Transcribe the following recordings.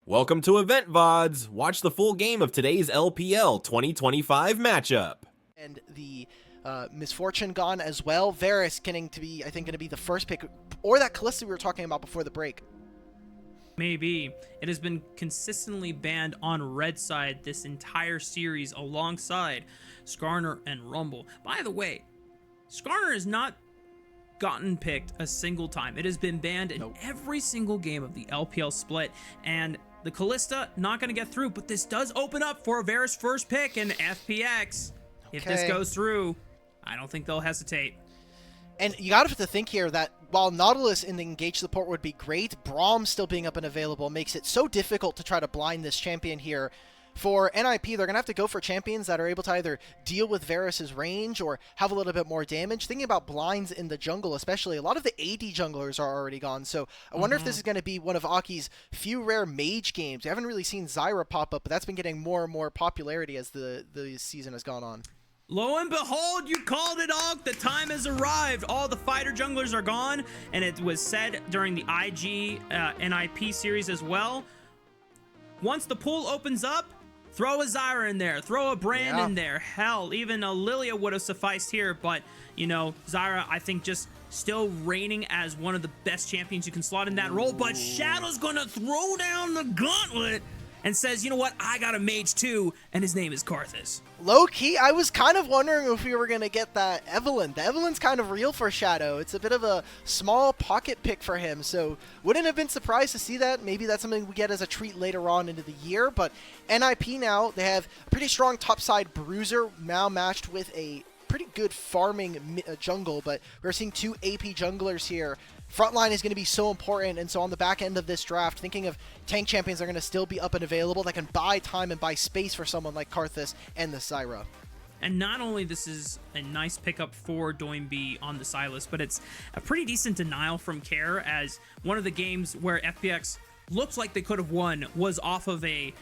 Welcome to Loleventvods. Watch the full game of today's LPL 2025 matchup. And the Misfortune gone as well. Varus getting to be, I think, going to be the first pick, or that Kalista we were talking about before the break. Maybe. It has been consistently banned on red side this entire series alongside Skarner and Rumble. By the way, Skarner has not gotten picked a single time. It has been banned in every single game of the LPL split, and the Kalista not going to get through, but this does open up for a Varus first pick in FPX. If this goes through, I don't think they'll hesitate. And you got to have to think here that while Nautilus in the engage support would be great, Braum still being up and available makes it so difficult to try to blind this champion here. For NIP, they're going to have to go for champions that are able to either deal with Varus's range or have a little bit more damage. Thinking about blinds in the jungle especially, a lot of the AD junglers are already gone. So I wonder if this is going to be one of Aki's few rare mage games. We haven't really seen Zyra pop up, but that's been getting more and more popularity as the season has gone on. Lo and behold, you called it all. The time has arrived. All the fighter junglers are gone, and it was said during the IG NIP series as well. Once the pool opens up, throw a Zyra in there, throw a Brand in there. Hell, even a Lilia would have sufficed here, but, you know, Zyra, I think, just still reigning as one of the best champions you can slot in that role, but Shadow's gonna throw down the gauntlet and says, you know what, I got a mage too, and his name is Karthus. Low-key, I was kind of wondering if we were going to get that Evelynn. The Evelynn's kind of real for Shadow. It's a bit of a small pocket pick for him, so wouldn't have been surprised to see that. Maybe that's something we get as a treat later on into the year, but NIP now, they have a pretty strong topside Bruiser now matched with a pretty good farming jungle, but we're seeing two AP junglers here. Frontline is going to be so important, and so on the back end of this draft, thinking of tank champions are going to still be up and available that can buy time and buy space for someone like Karthus and the Zyra. And not only this is a nice pickup for Doinb on the Sylas, but it's a pretty decent denial from Care, as one of the games where FPX looks like they could have won was off of a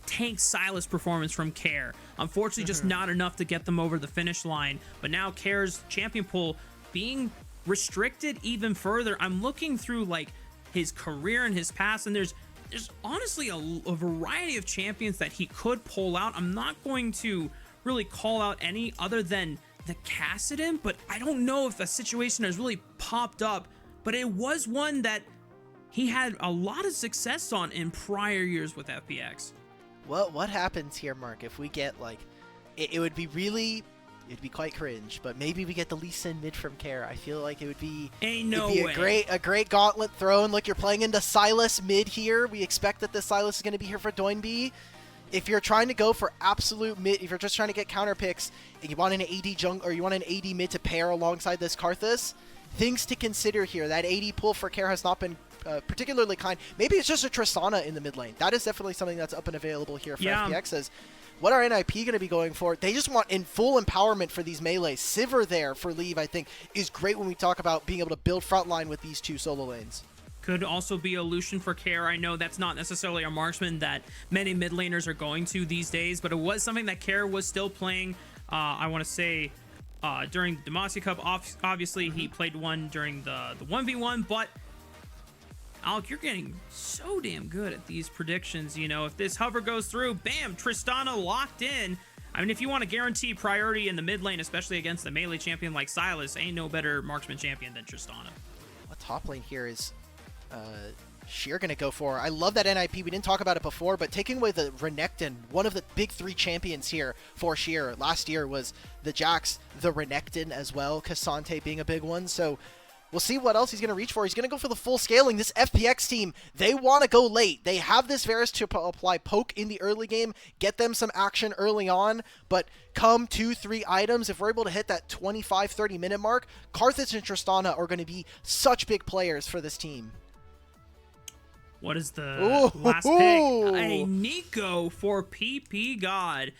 tank Sylas performance from Care. Unfortunately, just not enough to get them over the finish line, but now Care's champion pool being restricted even further. I'm looking through like his career and his past, and there's honestly a variety of champions that he could pull out. I'm not going to really call out any other than the Kassadin, but I don't know if a situation has really popped up, but it was one that he had a lot of success on in prior years with FPX. What happens here, Mark, if we get like it would be really, it'd be quite cringe, but maybe we get the Lee Sin mid from Care. I feel like it would be, a great gauntlet thrown. Look, you're playing into Sylas mid here. We expect that this Sylas is going to be here for Doinb. If you're trying to go for absolute mid, if you're just trying to get counter picks and you want an AD jungle or you want an AD mid to pair alongside this Karthus, things to consider here. That AD pull for Care has not been particularly kind. Maybe it's just a Tristana in the mid lane. That is definitely something that's up and available here for FPX. As what are NIP going to be going for? They just want in full empowerment for these melees. Sivir there for Leave, I think, is great when we talk about being able to build frontline with these two solo lanes. Could also be a Lucian for Care. I know that's not necessarily a marksman that many mid laners are going to these days, but it was something that Care was still playing, I want to say, during the Demacia Cup. Obviously, he played one during the 1v1, but Alec, you're getting so damn good at these predictions. You know, if this hover goes through, bam, Tristana locked in. I mean, if you want to guarantee priority in the mid lane, especially against a melee champion like Sylas, ain't no better marksman champion than Tristana. What top lane here is Sheer going to go for? I love that NIP. We didn't talk about it before, but taking away the Renekton, one of the big three champions here for Sheer. Last year was the Jax, the Renekton as well, Cassante being a big one. So we'll see what else he's going to reach for. He's going to go for the full scaling. This FPX team, they want to go late. They have this Varus to apply poke in the early game, get them some action early on, but come 2-3 items, if we're able to hit that 25-30 minute mark, Karthus and Tristana are going to be such big players for this team. What is the last pick? A Nico for PP God.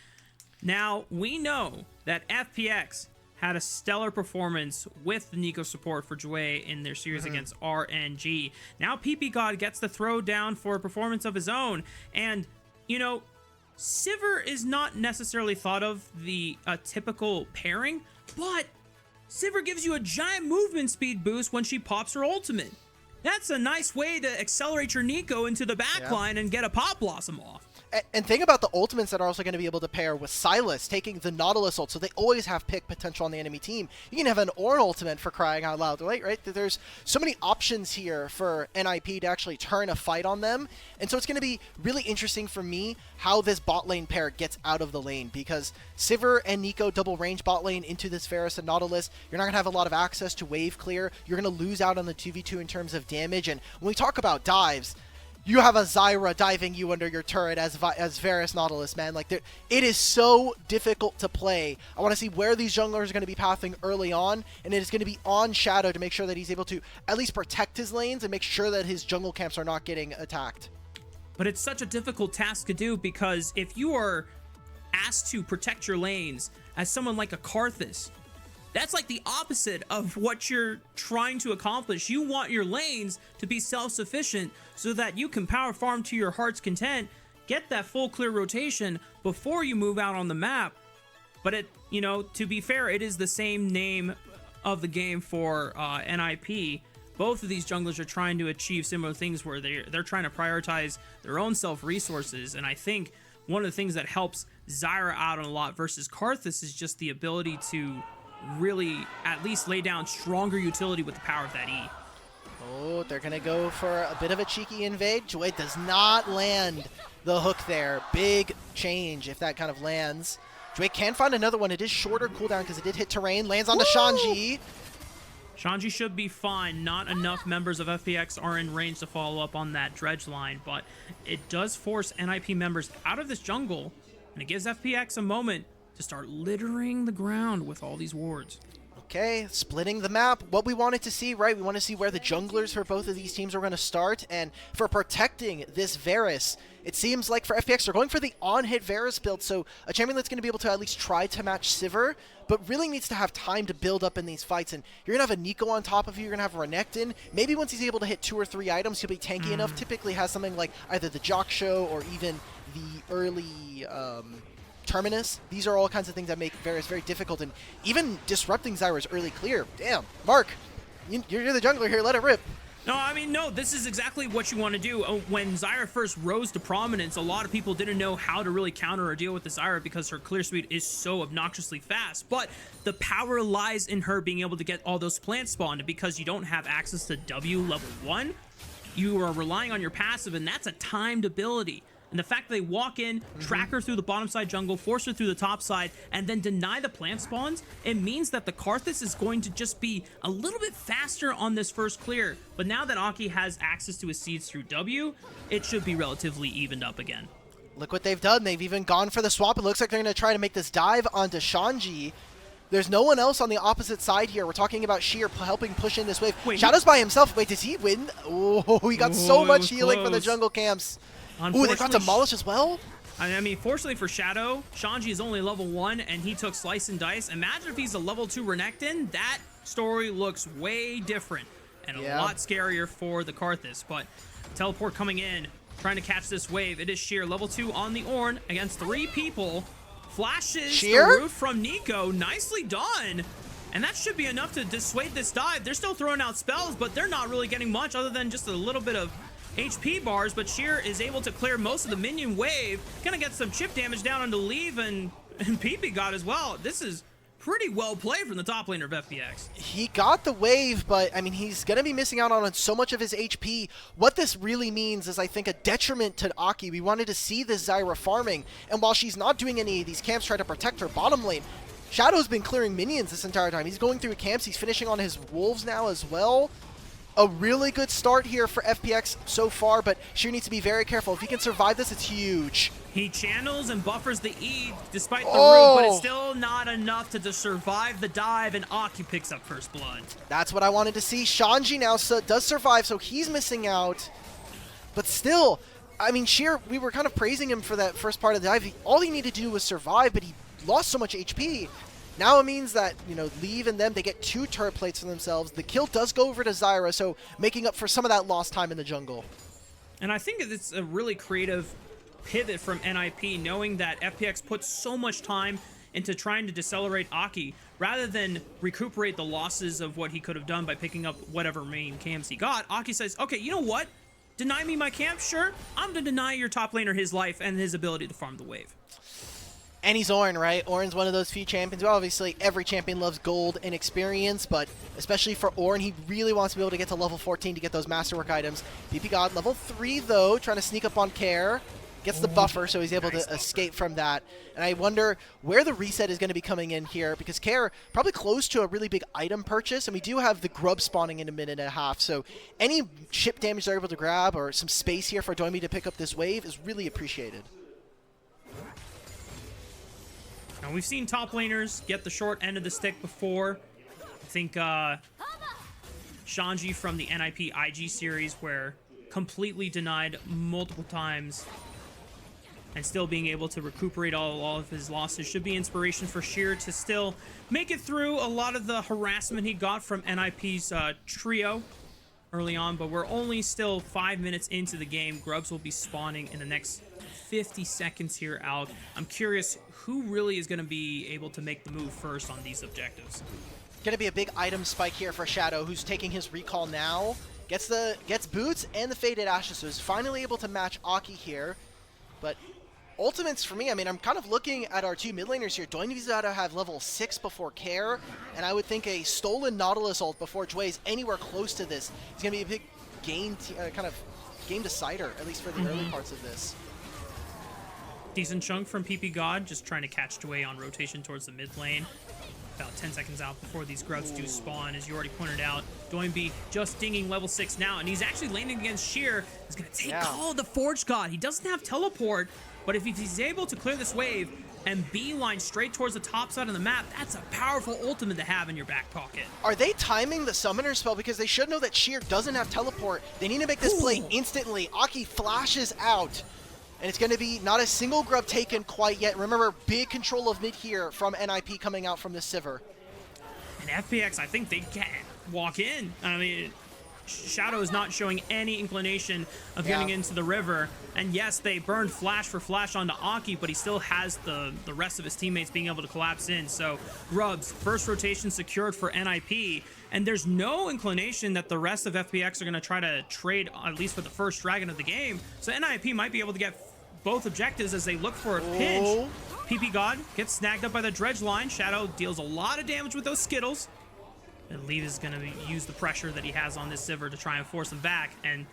Now, we know that FPX had a stellar performance with the Nico support for Jouet in their series against RNG. Now PP God gets the throw down for a performance of his own. And, you know, Sivir is not necessarily thought of the typical pairing, but Sivir gives you a giant movement speed boost when she pops her ultimate. That's a nice way to accelerate your Nico into the backline and get a Pop Blossom off. And think about the ultimates that are also going to be able to pair with Sylas taking the Nautilus ult, so they always have pick potential on the enemy team. You can have an Ornn ultimate for crying out loud, right? There's so many options here for NIP to actually turn a fight on them, and so it's going to be really interesting for me how this bot lane pair gets out of the lane, because Sivir and Nico double range bot lane into this Varus and Nautilus. You're not going to have a lot of access to wave clear. You're going to lose out on the 2v2 in terms of damage, and when we talk about dives, you have a Zyra diving you under your turret as Varus Nautilus, man. Like, it is so difficult to play. I want to see where these junglers are going to be pathing early on, and it is going to be on Shadow to make sure that he's able to at least protect his lanes and make sure that his jungle camps are not getting attacked. But it's such a difficult task to do, because if you are asked to protect your lanes as someone like a Karthus, that's like the opposite of what you're trying to accomplish. You want your lanes to be self-sufficient so that you can power farm to your heart's content, get that full clear rotation before you move out on the map. But to be fair, it is the same name of the game for NIP. Both of these junglers are trying to achieve similar things where they're trying to prioritize their own self-resources. And I think one of the things that helps Zyra out a lot versus Karthus is just the ability to really at least lay down stronger utility with the power of that E. Oh, they're going to go for a bit of a cheeky invade. Joy does not land the hook there. Big change if that kind of lands. Joy can find another one. It is shorter cooldown because it did hit terrain. Lands onto Shanji. Shanji should be fine. Not enough members of FPX are in range to follow up on that dredge line, but it does force NIP members out of this jungle, and it gives FPX a moment to start littering the ground with all these wards. Okay, splitting the map. What we wanted to see, right? We want to see where the junglers for both of these teams are going to start. And for protecting this Varus, it seems like for FPX, they're going for the on-hit Varus build. So a champion that's going to be able to at least try to match Sivir, but really needs to have time to build up in these fights. And you're going to have a Nico on top of you. You're going to have Renekton. Maybe once he's able to hit 2 or 3 items, he'll be tanky enough. Typically has something like either the Jock Show or even the early Terminus. These are all kinds of things that make Varus very difficult, and even disrupting Zyra's early clear. Damn, Mark, you're the jungler here, let it rip. No, this is exactly what you want to do. When Zyra first rose to prominence, a lot of people didn't know how to really counter or deal with the Zyra because her clear speed is so obnoxiously fast, but the power lies in her being able to get all those plants spawned, and because you don't have access to W level 1, you are relying on your passive, and that's a timed ability. And the fact that they walk in, track her through the bottom side jungle, force her through the top side, and then deny the plant spawns, it means that the Karthus is going to just be a little bit faster on this first clear. But now that Aki has access to his seeds through W, it should be relatively evened up again. Look what they've done. They've even gone for the swap. It looks like they're going to try to make this dive onto Shanji. There's no one else on the opposite side here. We're talking about Sheer helping push in this wave. Wait, Shadow's by himself. Wait, does he win? Oh, he got so much healing from the jungle camps. Ooh, they got demolished as well? I mean, fortunately for Shadow, Shanji is only level 1, and he took Slice and Dice. Imagine if he's a level 2 Renekton. That story looks way different and a lot scarier for the Karthus. But Teleport coming in, trying to catch this wave. It is Sheer, level 2 on the Ornn against 3 people. Flashes the roof from Nico. Nicely done. And that should be enough to dissuade this dive. They're still throwing out spells, but they're not really getting much other than just a little bit of HP bars, but Sheer is able to clear most of the minion wave. Gonna get some chip damage down onto Leave, and PP got as well. This is pretty well played from the top laner of FPX. He got the wave, but I mean, he's gonna be missing out on so much of his HP. What this really means is, I think, a detriment to Aki. We wanted to see this Zyra farming, and while she's not doing any of these camps trying to protect her bottom lane, Shadow's been clearing minions this entire time. He's going through camps, he's finishing on his wolves now as well. A really good start here for FPX so far, but Sheer needs to be very careful. If he can survive this, it's huge. He channels and buffers the E despite the root, but it's still not enough to just survive the dive, and Aki picks up first blood. That's what I wanted to see. Shanji now does survive, so he's missing out. But still, I mean, Sheer, we were kind of praising him for that first part of the dive. All he needed to do was survive, but he lost so much HP. Now it means that, Leave and them, they get 2 turret plates for themselves. The kill does go over to Zyra, so making up for some of that lost time in the jungle. And I think it's a really creative pivot from NIP, knowing that FPX puts so much time into trying to decelerate Aki rather than recuperate the losses of what he could have done by picking up whatever main camps he got. Aki says, okay, you know what? Deny me my camp? Sure. I'm going to deny your top laner his life and his ability to farm the wave. And he's Ornn, right? Ornn's one of those few champions. Well, obviously, every champion loves gold and experience, but especially for Ornn, he really wants to be able to get to level 14 to get those masterwork items. PP God, level 3, though, trying to sneak up on Care. Gets the buffer, so he's able to escape from that. And I wonder where the reset is going to be coming in here, because Care probably close to a really big item purchase, and we do have the grub spawning in a minute and a half, so any chip damage they're able to grab or some space here for Doimi to pick up this wave is really appreciated. Now, we've seen top laners get the short end of the stick before. I think Shanji from the NIP IG series, where completely denied multiple times and still being able to recuperate all of his losses should be inspiration for Sheer to still make it through a lot of the harassment he got from NIP's trio early on. But we're only still 5 minutes into the game. Grubs will be spawning in the next 50 seconds here out. I'm curious who really is going to be able to make the move first on these objectives. Going to be a big item spike here for Shadow, who's taking his recall now. Gets boots and the faded ashes, so is finally able to match Aki here. But ultimates for me, I mean, I'm kind of looking at our two mid laners here. Doinvi's got to have level 6 before Care, and I would think a stolen Nautilus ult before Jway is anywhere close to this. It's going to be a big game, kind of game decider, at least for the early parts of this. Decent chunk from PP God, just trying to catch Jway on rotation towards the mid lane. About 10 seconds out before these grubs do spawn, as you already pointed out. Doinby just dinging level 6 now, and he's actually laning against Sheer. He's going to take Call of the Forge God. He doesn't have teleport, but if he's able to clear this wave and beeline straight towards the top side of the map, that's a powerful ultimate to have in your back pocket. Are they timing the summoner spell? Because they should know that Sheer doesn't have teleport. They need to make this play instantly. Aki flashes out. And it's going to be not a single grub taken quite yet. Remember, big control of mid here from NIP coming out from the Sivir. And FPX, I think they can walk in. I mean, Shadow is not showing any inclination of getting into the river. And yes, they burned flash for flash onto Aki, but he still has the rest of his teammates being able to collapse in. So grubs, first rotation secured for NIP. And there's no inclination that the rest of FPX are going to try to trade, at least for the first dragon of the game. So NIP might be able to get both objectives as they look for a pinch. PP God gets snagged up by the dredge line. Shadow deals a lot of damage with those Skittles. And Leave is going to use the pressure that he has on this Sivir to try and force him back. And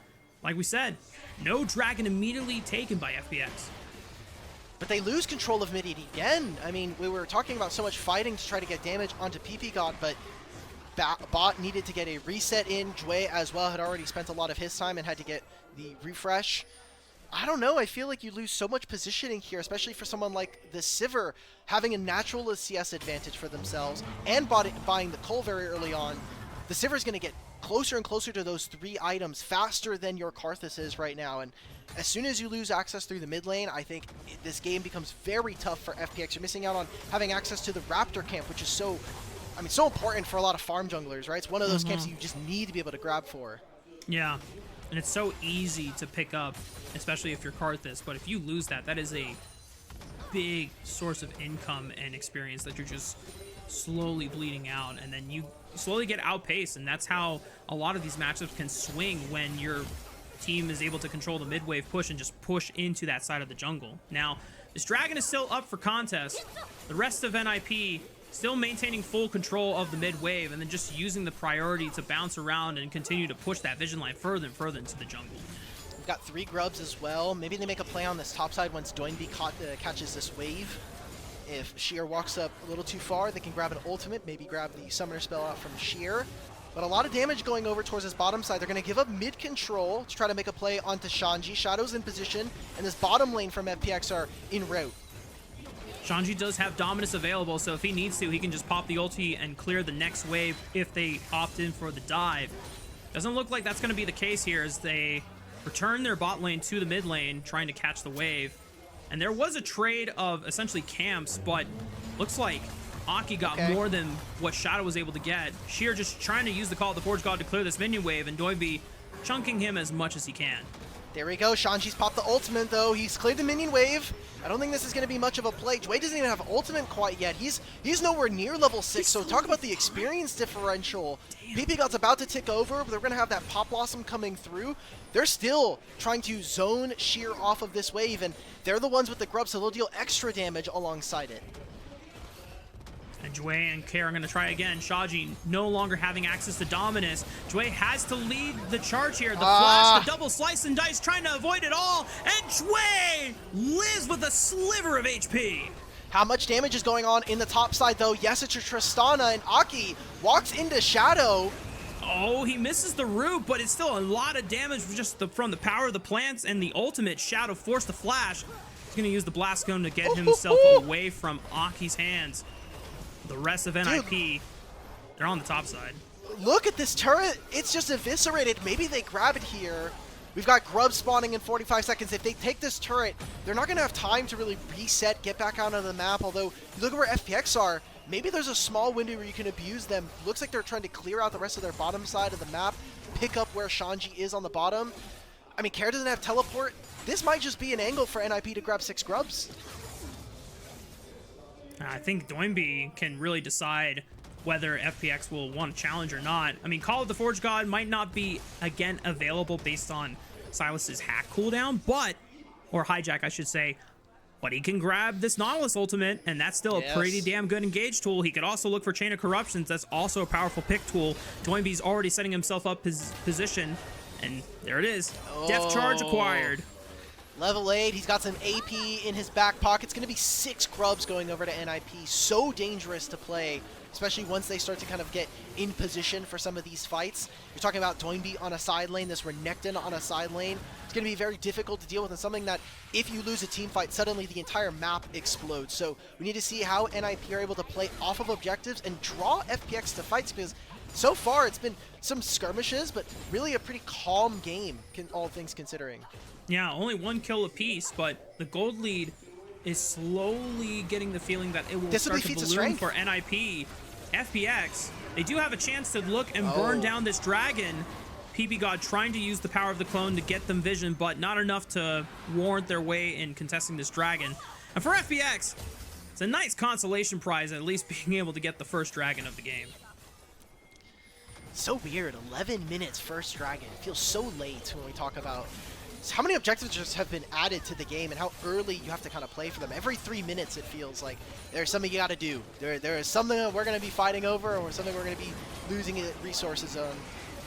like we said, no dragon immediately taken by FPX. But they lose control of mid again. I mean, we were talking about so much fighting to try to get damage onto PP God, but bot needed to get a reset in. Jway as well had already spent a lot of his time and had to get the refresh. I don't know, I feel like you lose so much positioning here, especially for someone like the Sivir, having a natural CS advantage for themselves and buying the Cull very early on. The Sivir is going to get closer and closer to those 3 items faster than your Karthus is right now, and as soon as you lose access through the mid lane, I think this game becomes very tough for FPX. You're missing out on having access to the Raptor camp, which is so important for a lot of farm junglers, right? It's one of those camps that you just need to be able to grab for. Yeah. And it's so easy to pick up, especially if you're Karthus. But if you lose that, that is a big source of income and experience that you're just slowly bleeding out. And then you slowly get outpaced. And that's how a lot of these matchups can swing when your team is able to control the mid-wave push and just push into that side of the jungle. Now, this dragon is still up for contest. The rest of NIP still maintaining full control of the mid-wave and then just using the priority to bounce around and continue to push that vision line further and further into the jungle. We've got 3 grubs as well. Maybe they make a play on this top side once Doinby catches this wave. If Sheer walks up a little too far, they can grab an ultimate, maybe grab the summoner spell out from Sheer. But a lot of damage going over towards this bottom side. They're going to give up mid control to try to make a play onto Shanji. Shadow's in position, and this bottom lane from FPX are en route. Shanji does have Dominus available, so if he needs to, he can just pop the ulti and clear the next wave if they opt in for the dive. Doesn't look like that's going to be the case here as they return their bot lane to the mid lane, trying to catch the wave. And there was a trade of essentially camps, but looks like Aki got more than what Shadow was able to get. Sheer just trying to use the Call of the Forge God to clear this minion wave, and Doinby chunking him as much as he can. There we go. Shanji's popped the ultimate, though. He's cleared the minion wave. I don't think this is going to be much of a play. Jway doesn't even have ultimate quite yet. He's nowhere near level 6, so talk about the experience differential. PP God's about to tick over, but they're going to have that Pop Blossom coming through. They're still trying to zone shear off of this wave, and they're the ones with the grub, so they'll deal extra damage alongside it. And Jway and Kair are going to try again. Shaji no longer having access to Dominus. Jway has to lead the charge here. The flash, the double slice and dice, trying to avoid it all. And Jway lives with a sliver of HP. How much damage is going on in the top side, though? Yes, it's a Tristana, and Aki walks into Shadow. Oh, he misses the root, but it's still a lot of damage just from the power of the plants and the ultimate. Shadow forced the flash. He's going to use the Blast Cone to get himself away from Aki's hands. The rest of NIP, they're on the top side. Look at this turret. It's just eviscerated. Maybe they grab it here. We've got Grub spawning in 45 seconds. If they take this turret, they're not going to have time to really reset, get back out of the map. Although, you look at where FPX are, maybe there's a small window where you can abuse them. Looks like they're trying to clear out the rest of their bottom side of the map, pick up where Shanji is on the bottom. I mean, Kair doesn't have teleport. This might just be an angle for NIP to grab 6 grubs. I think Doinby can really decide whether FPX will want to challenge or not. I mean, Call of the Forge God might not be, again, available based on Silas's hack cooldown, or hijack, I should say, but he can grab this Nautilus ultimate, and that's still a pretty damn good engage tool. He could also look for Chain of Corruptions. That's also a powerful pick tool. Doinby's already setting himself up his position, and there it is. Def Charge acquired. Level 8, he's got some AP in his back pocket. It's going to be 6 grubs going over to NIP. So dangerous to play, especially once they start to kind of get in position for some of these fights. You're talking about Doinby on a side lane, this Renekton on a side lane. It's going to be very difficult to deal with, and something that if you lose a team fight, suddenly the entire map explodes. So we need to see how NIP are able to play off of objectives and draw FPX to fights, because so far it's been some skirmishes, but really a pretty calm game, all things considering. Yeah, only 1 kill apiece, but the gold lead is slowly getting the feeling that it will start to balloon for NIP. FPX, they do have a chance to look and burn down this dragon. PP God trying to use the power of the clone to get them vision, but not enough to warrant their way in contesting this dragon. And for FPX, it's a nice consolation prize, at least being able to get the first dragon of the game. So weird, 11 minutes first dragon. It feels so late when we talk about how many objectives just have been added to the game and how early you have to kind of play for them. Every 3 minutes it feels like there's something you got to do. There is something that we're going to be fighting over, or something we're going to be losing resources on.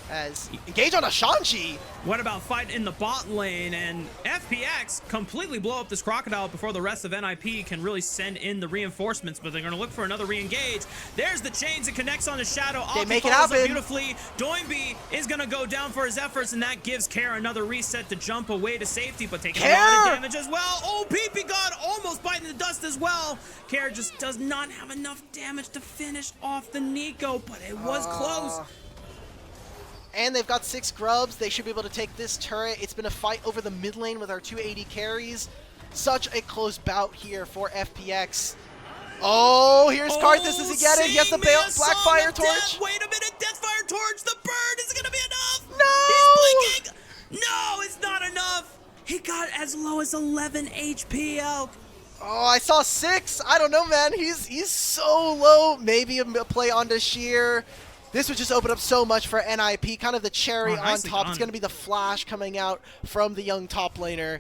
As engage on a Shanji. What about fight in the bot lane? And FPX completely blow up this crocodile before the rest of NIP can really send in the reinforcements, but they're going to look for another re-engage. There's the chains that connects on the Shadow. They make it happen Beautifully. Doinby is going to go down for his efforts, and that gives Kair another reset to jump away to safety, but taking a lot of damage as well. Oh, PP God almost biting the dust as well. Kair just does not have enough damage to finish off the Nico, but it was close. And they've got 6 grubs. They should be able to take this turret. It's been a fight over the mid lane with our 280 carries. Such a close bout here for FPX. Oh, here's Karthus. Does he get it? He has the Blackfire Torch. Wait a minute, Deathfire Torch. The bird is going to be enough. No! He's blinking. No, it's not enough. He got as low as 11 HP, Elk. Oh, I saw 6. I don't know, man. He's so low. Maybe a play onto Sheer. This would just open up so much for NIP, kind of the cherry on top. It's going to be the flash coming out from the young top laner.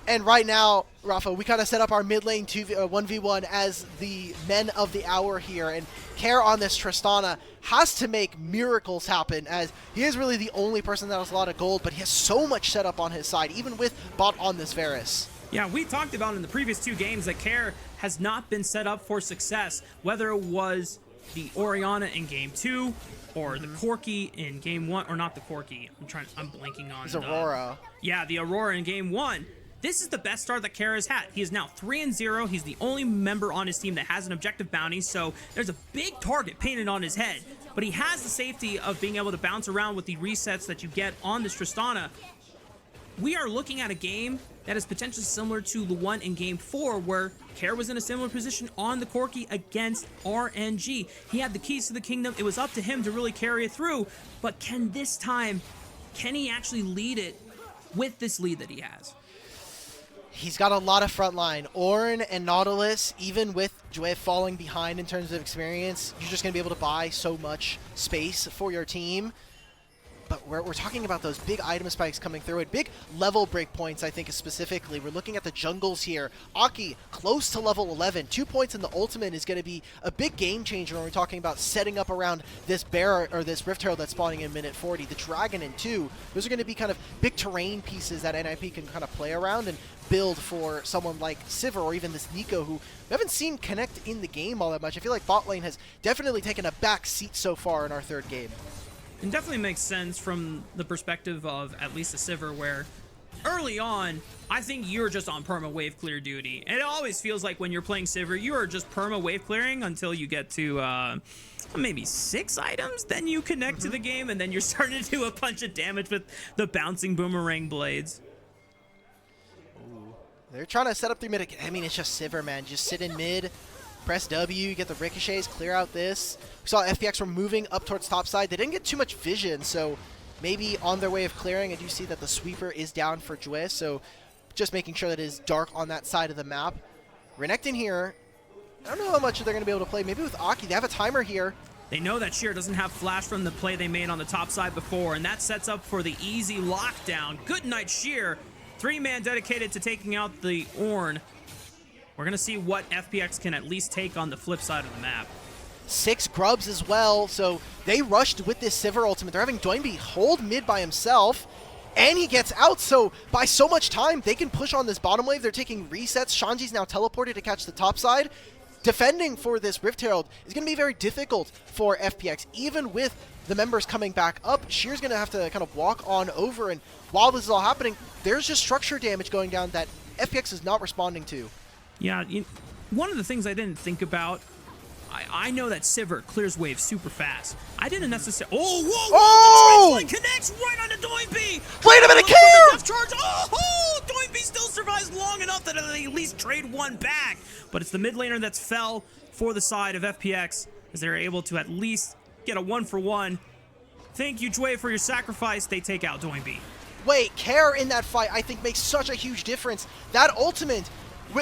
And right now, Rafa, we kind of set up our mid lane 1v1 as the men of the hour here. And Kair on this Tristana has to make miracles happen, as he is really the only person that has a lot of gold, but he has so much set up on his side, even with bot on this Varus. Yeah, we talked about in the previous 2 games that Kair has not been set up for success, whether it was the Orianna in game 2 or the Corki in game 1, or not the Corki. I'm blanking on the Aurora. Yeah, the Aurora in game 1. This is the best start that Kair has had. He is now 3-0. He's the only member on his team that has an objective bounty, so there's a big target painted on his head. But he has the safety of being able to bounce around with the resets that you get on this Tristana. We are looking at a game that is potentially similar to the one in game 4, where Kair was in a similar position on the Corki against RNG. He had the keys to the kingdom. It was up to him to really carry it through, but can he actually lead it with this lead that he has? He's got a lot of front line. Ornn and Nautilus, even with Jue falling behind in terms of experience, you're just going to be able to buy so much space for your team. But we're talking about those big item spikes coming through and big level break points, I think, specifically. We're looking at the jungles here. Aki, close to level 11. 2 points in the ultimate is going to be a big game changer when we're talking about setting up around this bear or this Rift Herald that's spawning in minute 40. The Dragon in 2. Those are going to be kind of big terrain pieces that NIP can kind of play around and build for someone like Sivir or even this Nico, who we haven't seen connect in the game all that much. I feel like bot lane has definitely taken a back seat so far in our third game. It definitely makes sense from the perspective of at least a Sivir, where early on, I think you're just on perma wave clear duty. And it always feels like when you're playing Sivir, you are just perma wave clearing until you get to maybe 6 items. Then you connect to the game, and then you're starting to do a bunch of damage with the bouncing boomerang blades. Ooh. They're trying to set up 3 mid. I mean, it's just Sivir, man. Just sit in mid. Press W, get the ricochets, clear out this. We saw FPX were moving up towards top side. They didn't get too much vision, so maybe on their way of clearing. I do see that the sweeper is down for Jue, so just making sure that it is dark on that side of the map. Renekton here, I don't know how much they're going to be able to play. Maybe with Aki, they have a timer here. They know that Sheer doesn't have flash from the play they made on the top side before, and that sets up for the easy lockdown. Good night, Sheer. 3-man dedicated to taking out the Ornn. We're going to see what FPX can at least take on the flip side of the map. 6 grubs as well, so they rushed with this Sivir ultimate. They're having Doinby hold mid by himself, and he gets out, so by so much time, they can push on this bottom wave. They're taking resets. Shanji's now teleported to catch the top side. Defending for this Rift Herald is going to be very difficult for FPX, even with the members coming back up. Sheer's going to have to kind of walk on over, and while this is all happening, there's just structure damage going down that FPX is not responding to. Yeah, one of the things I didn't think about, I know that Sivir clears waves super fast. I didn't necessarily... Oh, the connects right onto Doinby! Wait a minute, Care! Charge. Oh, Doinby still survives long enough that they at least trade one back. But it's the mid laner that's fell for the side of FPX, as they're able to at least get a 1-for-1. Thank you, Jue, for your sacrifice. They take out Doinby. Wait, Care in that fight, I think, makes such a huge difference. That ultimate...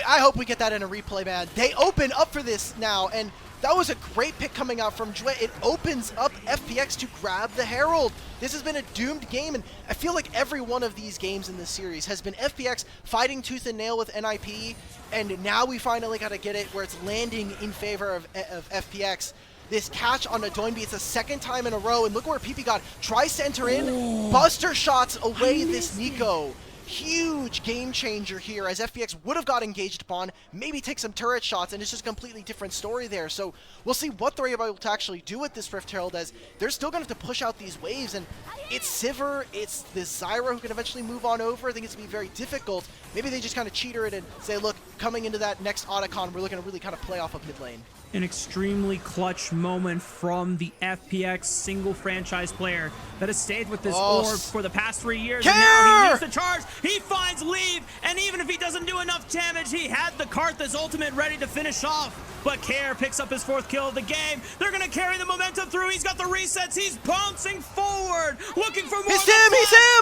I hope we get that in a replay, man. They open up for this now, and that was a great pick coming out from Jue. It opens up FPX to grab the Herald. This has been a doomed game, and I feel like every one of these games in this series has been FPX fighting tooth and nail with NIP, and now we finally got to get it where it's landing in favor of FPX. This catch on a Doinby, it's the 2nd time in a row, and look where PP got. Tries to enter in, buster shots away this Nico. Huge game changer here, as FPX would have got engaged upon, maybe take some turret shots, and it's just a completely different story there. So we'll see what they're able to actually do with this Rift Herald, as they're still going to have to push out these waves, and it's Sivir, it's this Zyra who can eventually move on over. I think it's going to be very difficult. Maybe they just kind of cheater it and say, look, coming into that next Otacon, we're looking to really kind of play off of mid lane. An extremely clutch moment from the FPX single franchise player that has stayed with this orb for the past 3 years. Care! And now he leaves the charge, he finds leave, and even if he doesn't do enough damage, he had the Karthus ultimate ready to finish off. But Care picks up his 4th kill of the game. They're going to carry the momentum through. He's got the resets. He's bouncing forward, looking for more. He's him!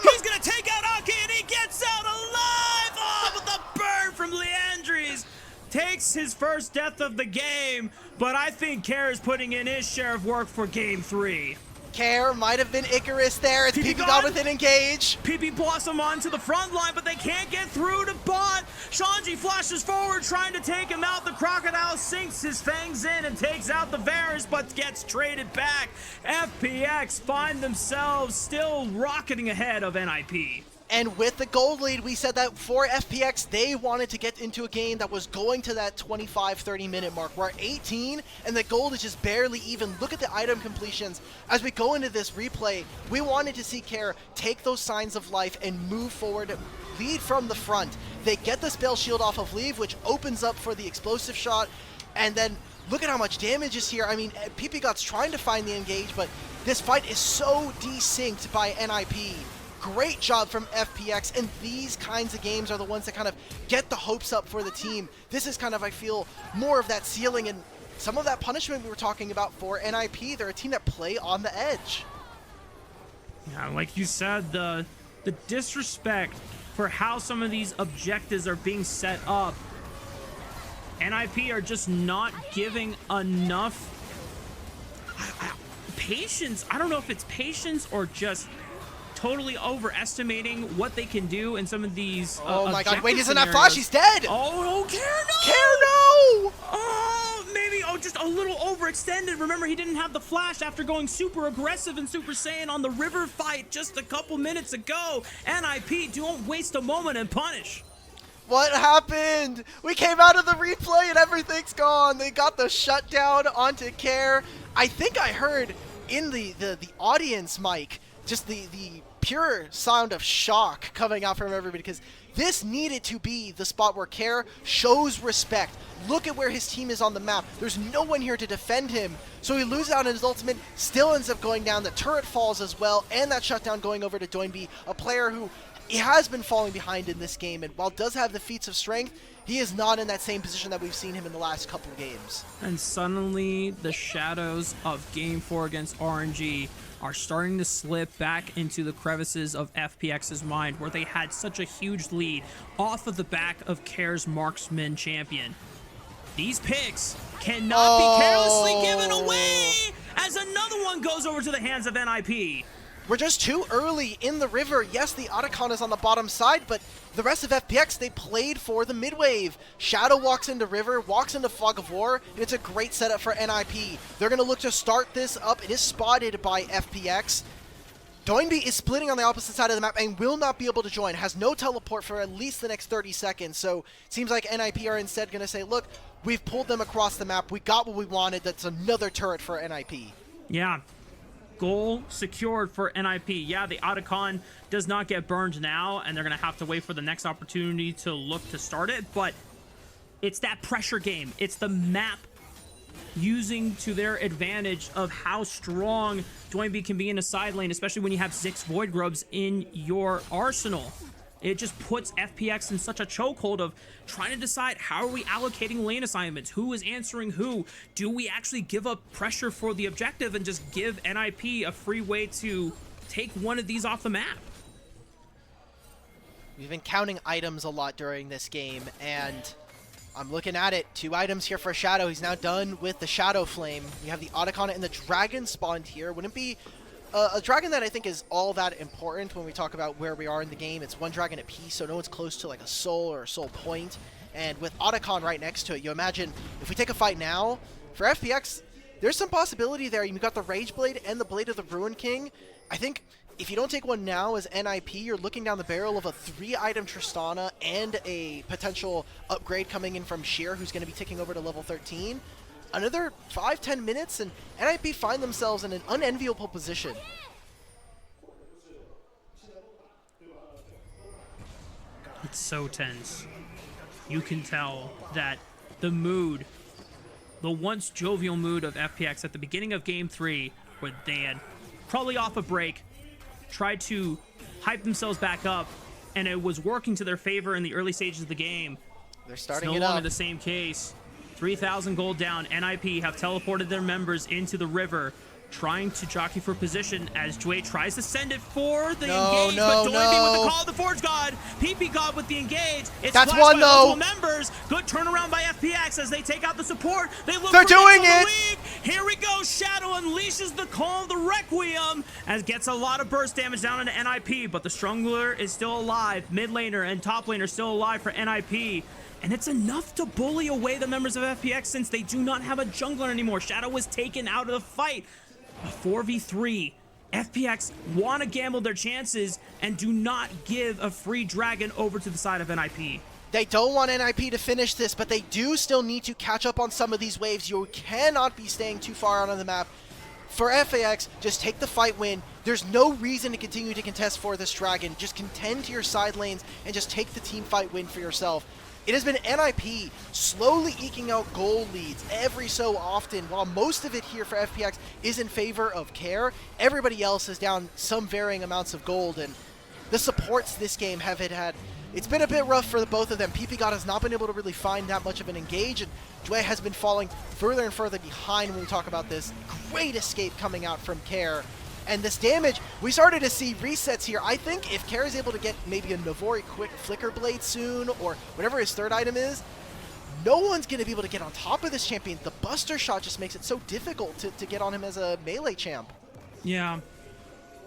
He's going to take out Aki, and he gets out alive. Oh, with the burn from Leandries. Takes his first death of the game, but I think Care is putting in his share of work for game 3. Care might have been Icarus there. It's PP gone with an engage. PP Blossom onto the front line, but they can't get through to bot. Shanji flashes forward, trying to take him out. The Crocodile sinks his fangs in and takes out the Varus, but gets traded back. FPX find themselves still rocketing ahead of NIP. And with the gold lead, we said that for FPX, they wanted to get into a game that was going to that 25-30 minute mark. We're at 18, and the gold is just barely even. Look at the item completions. As we go into this replay, we wanted to see Care take those signs of life and move forward, lead from the front. They get the spell shield off of Leave, which opens up for the explosive shot, and then look at how much damage is here. I mean, PP Got's trying to find the engage, but this fight is so desynced by NIP. Great job from FPX, and these kinds of games are the ones that kind of get the hopes up for the team. This is kind of, I feel, more of that ceiling and some of that punishment we were talking about for NIP. They're a team that play on the edge. Yeah, like you said, the the disrespect for how some of these objectives are being set up. NIP are just not giving enough patience. I don't know if it's patience or just totally overestimating what they can do in some of these oh my god, wait, he's in that scenarios. flash, he's dead! Oh, Care, no! Care, no! Oh, maybe, just a little overextended. Remember, he didn't have the flash after going super aggressive and Super Saiyan on the river fight just a couple minutes ago. NIP, don't waste a moment and punish. What happened? We came out of the replay and everything's gone. They got the shutdown onto Care. I think I heard in the audience mic just the pure sound of shock coming out from everybody, because this needed to be the spot where Care shows respect. Look at where his team is on the map. There's no one here to defend him. So he loses out on his ultimate, still ends up going down. The turret falls as well, and that shutdown going over to Doinby, a player who he has been falling behind in this game, and while does have the feats of strength, he is not in that same position that we've seen him in the last couple of games. And suddenly, the shadows of Game 4 against RNG are starting to slip back into the crevices of FPX's mind, where they had such a huge lead off of the back of Care's marksman champion. These picks cannot be carelessly given away, as another one goes over to the hands of NIP. We're just too early in the river. Yes, the Otacon is on the bottom side, but the rest of FPX, they played for the mid wave. Shadow walks into river, walks into Fog of War, and it's a great setup for NIP. They're going to look to start this up. It is spotted by FPX. Doinby is splitting on the opposite side of the map and will not be able to join. Has no teleport for at least the next 30 seconds. So it seems like NIP are instead going to say, look, we've pulled them across the map. We got what we wanted. That's another turret for NIP. Yeah. Goal secured for NIP. Yeah, the Otacon does not get burned now, and they're going to have to wait for the next opportunity to look to start it, but it's that pressure game. It's the map using to their advantage of how strong Doinby can be in a side lane, especially when you have 6 Void Grubs in your arsenal. It just puts FPX in such a chokehold of trying to decide, how are we allocating lane assignments? Who is answering who? Do we actually give up pressure for the objective and just give NIP a free way to take one of these off the map? We've been counting items a lot during this game, and I'm looking at it. 2 items here for Shadow. He's now done with the Shadow Flame. You have the Otacon and the Dragon spawned here. Wouldn't be a dragon that I think is all that important when we talk about where we are in the game. It's 1 dragon apiece, so no one's close to like a soul or a soul point. And with Otacon right next to it, you imagine if we take a fight now, for FPX, there's some possibility there. You've got the Rage Blade and the Blade of the Ruin King. I think if you don't take one now as NIP, you're looking down the barrel of a 3-item Tristana and a potential upgrade coming in from Sheer, who's going to be ticking over to level 13. Another 5-10 minutes, and NIP find themselves in an unenviable position. It's so tense. You can tell that the mood, the once jovial mood of FPX at the beginning of Game 3, where they had probably off a break, tried to hype themselves back up, and it was working to their favor in the early stages of the game. They're starting it's it no up. longer the same case. 3,000 gold down. NIP have teleported their members into the river, trying to jockey for position as Jway tries to send it for the engage, but Doinby with the Call of the Forge God, PP God with the engage. It's That's flashed one by though. multiple members. Good turnaround by FPX as they take out the support. They're doing it. Here we go. Shadow unleashes the Call of the Requiem as gets a lot of burst damage down into NIP, but the Strangler is still alive. Mid laner and top laner still alive for NIP. And it's enough to bully away the members of FPX since they do not have a jungler anymore. Shadow was taken out of the fight. A 4v3. FPX want to gamble their chances and do not give a free dragon over to the side of NIP. They don't want NIP to finish this, but they do still need to catch up on some of these waves. You cannot be staying too far out on the map. For FAX, just take the fight win. There's no reason to continue to contest for this dragon. Just contend to your side lanes and just take the team fight win for yourself. It has been NIP slowly eking out goal leads every so often, while most of it here for FPX is in favor of Care. Everybody else is down some varying amounts of gold, and the supports this game it's been a bit rough for the both of them. PP God has not been able to really find that much of an engage, and Jway has been falling further and further behind when we talk about this. Great escape coming out from Care. And this damage, we started to see resets here. I think if Kara is able to get maybe a Navori quick Flicker Blade soon, or whatever his third item is, no one's going to be able to get on top of this champion. The Buster Shot just makes it so difficult to get on him as a melee champ. Yeah.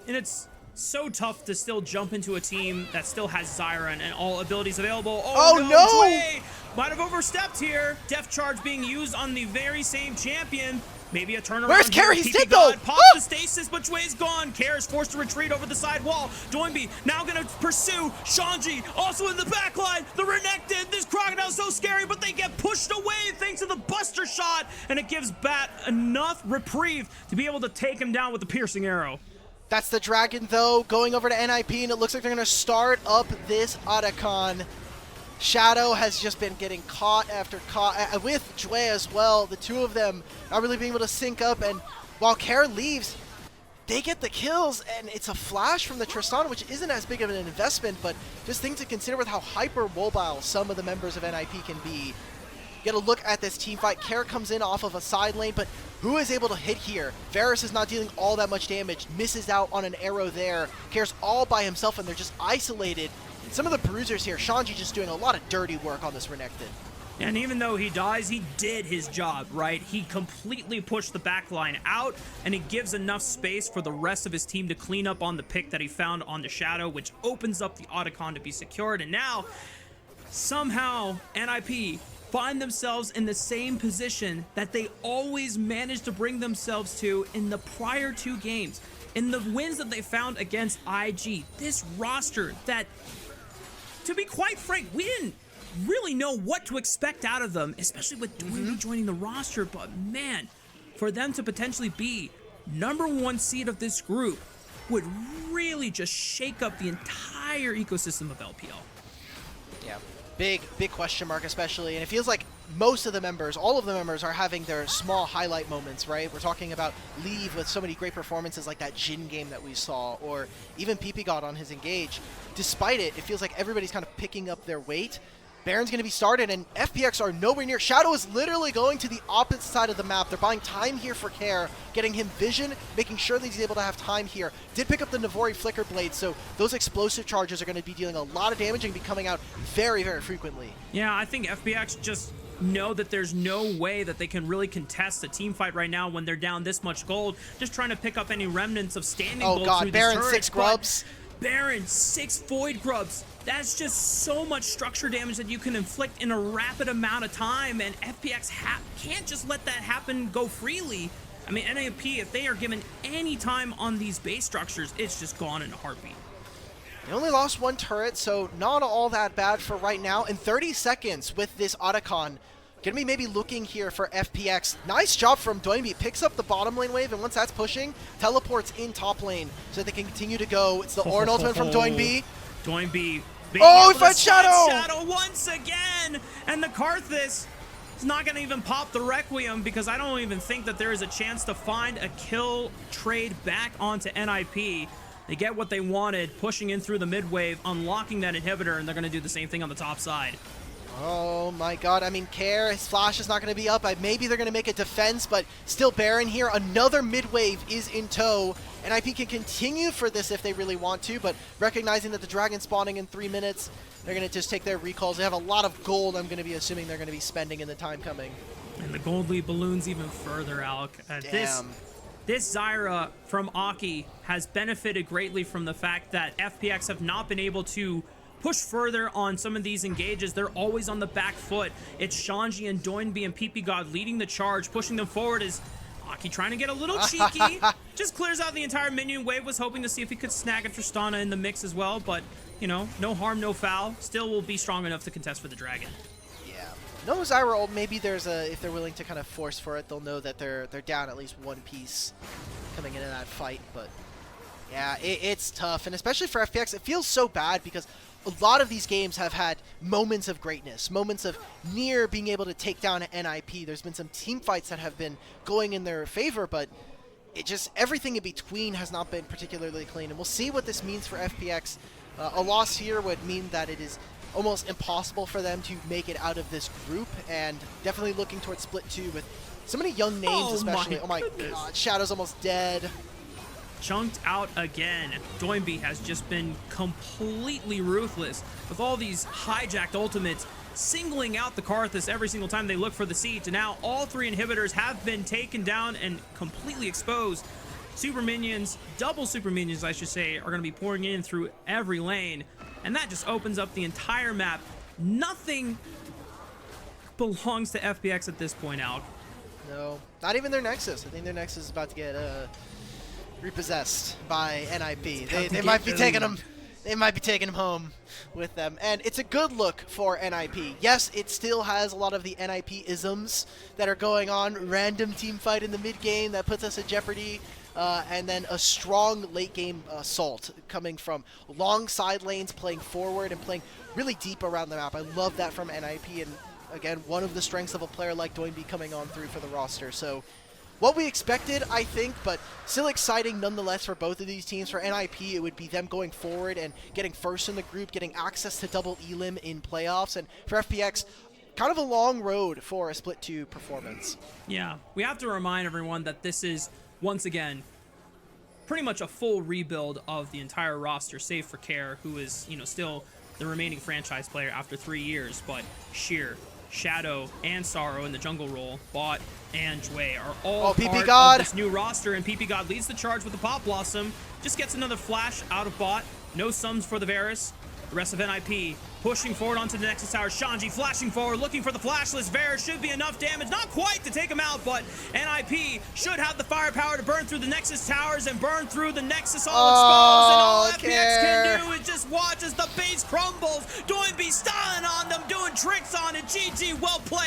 And it's so tough to still jump into a team that still has Zyron and all abilities available. Oh no! Dway might have overstepped here. Death Charge being used on the very same champion. Maybe a turnaround. Where's Kara? Here. He's dead though! Pops the stasis, but Dway's gone. Kara's forced to retreat over the side wall. Doinby now gonna pursue. Shanji also in the back line. The Renekton. This Crocodile's so scary, but they get pushed away thanks to the Buster Shot, and it gives Bat enough reprieve to be able to take him down with the piercing arrow. That's the Dragon, though, going over to NIP, and it looks like they're going to start up this Otacon. Shadow has just been getting caught after caught, with Jue as well. The two of them not really being able to sync up, and while Kara leaves, they get the kills, and it's a flash from the Tristan, which isn't as big of an investment, but just things to consider with how hyper-mobile some of the members of NIP can be. You gotta look at this team fight. Kara comes in off of a side lane, but who is able to hit here? Varus is not dealing all that much damage, misses out on an arrow there. Kara's all by himself, and they're just isolated. And some of the bruisers here, Shanji just doing a lot of dirty work on this Renekton. And even though he dies, he did his job, right? He completely pushed the backline out, and it gives enough space for the rest of his team to clean up on the pick that he found on the Shadow, which opens up the Otacon to be secured. And now, somehow, NIP find themselves in the same position that they always managed to bring themselves to in the prior two games. In the wins that they found against IG, this roster that, to be quite frank, we didn't really know what to expect out of them, especially with Doinby joining the roster. But man, for them to potentially be #1 seed of this group would really just shake up the entire ecosystem of LPL. Yeah. Big question mark, especially, and it feels like most of the members, all of the members, are having their small highlight moments, right? We're talking about Leave with so many great performances like that Jhin game that we saw, or even PP on his Engage. Despite it, it feels like everybody's kind of picking up their weight. Baron's going to be started, and FPX are nowhere near. Shadow is literally going to the opposite side of the map. They're buying time here for Care, getting him vision, making sure that he's able to have time here. Did pick up the Navori Flicker Blade, so those explosive charges are going to be dealing a lot of damage and be coming out very, very frequently. Yeah, I think FPX just know that there's no way that they can really contest a team fight right now when they're down this much gold, just trying to pick up any remnants of standing gold. Oh god, through Baron these 6 grubs. Baron 6 Void Grubs. That's just so much structure damage that you can inflict in a rapid amount of time, and FPX can't just let that happen go freely. I mean, NAP, if they are given any time on these base structures, it's just gone in a heartbeat. They only lost one turret, so not all that bad for right now. In 30 seconds with this Otacon, gonna be maybe looking here for FPX. Nice job from Doinby. Picks up the bottom lane wave, and once that's pushing, teleports in top lane so that they can continue to go. It's the Ornn ultimate from Doinby. Doinby. Oh, he finds Shadow! Shadow once again! And the Karthus is not going to even pop the Requiem, because I don't even think that there is a chance to find a kill trade back onto NIP. They get what they wanted, pushing in through the mid wave, unlocking that inhibitor, and they're going to do the same thing on the top side. Oh my god, I mean, Care, his flash is not going to be up. Maybe they're going to make a defense, but still Baron here. Another mid-wave is in tow. NIP can continue for this if they really want to, but recognizing that the Dragon spawning in 3 minutes, they're going to just take their recalls. They have a lot of gold, I'm going to be assuming they're going to be spending in the time coming. And the gold lead balloons even further, Alec. Damn. This Zyra from Aki has benefited greatly from the fact that FPX have not been able to push further on some of these engages. They're always on the back foot. It's Shanji and Doinby and PP God leading the charge, pushing them forward as Aki trying to get a little cheeky. Just clears out the entire minion wave, was hoping to see if he could snag a Tristana in the mix as well, but, you know, no harm, no foul. Still will be strong enough to contest for the Dragon. Yeah. No Zyra ult, maybe there's a, if they're willing to kind of force for it, they'll know that they're down at least one piece coming into that fight, but yeah, it's tough, and especially for FPX, it feels so bad because a lot of these games have had moments of greatness, moments of near being able to take down an NIP. There's been some team fights that have been going in their favor, but it just, everything in between has not been particularly clean, and we'll see what this means for FPX. A loss here would mean that it is almost impossible for them to make it out of this group, and definitely looking towards Split 2 with so many young names, especially. Oh my god, Shadow's almost dead. chunked out again. Doinby has just been completely ruthless with all these hijacked ultimates, singling out the Karthus every single time they look for the siege. And now all 3 inhibitors have been taken down and completely exposed. Super minions, double super minions I should say, are going to be pouring in through every lane. And that just opens up the entire map. Nothing belongs to FPX at this point, Alk. No, not even their Nexus. I think their Nexus is about to get repossessed by NIP. They might be taking them. They might be taking him home with them. And it's a good look for NIP. Yes, it still has a lot of the NIP isms that are going on. Random team fight in the mid game that puts us at jeopardy. And then a strong late game assault coming from long side lanes, playing forward and playing really deep around the map. I love that from NIP. And again, one of the strengths of a player like Doinby coming on through for the roster. So what we expected, I think, but still exciting nonetheless for both of these teams. For NIP, it would be them going forward and getting first in the group, getting access to double elim in playoffs. And for FPX, kind of a long road for a split 2 performance. Yeah, we have to remind everyone that this is, once again, pretty much a full rebuild of the entire roster, save for Care, who is, still the remaining franchise player after 3 years. But Sheer, Shadow, and Sorrow in the jungle role, Bot and Jway are all part of this new roster, and PP God leads the charge with the Pop Blossom. Just gets another flash out of Bot. No sums for the Varus. The rest of NIP pushing forward onto the Nexus Tower. Shanji flashing forward, looking for the flashless. Varus should be enough damage. Not quite to take him out, but NIP should have the firepower to burn through the Nexus Towers and burn through the Nexus all exposed. And all FPX can do is just watch as the base crumbles. Doinby styling on them, doing tricks on it. GG, well played.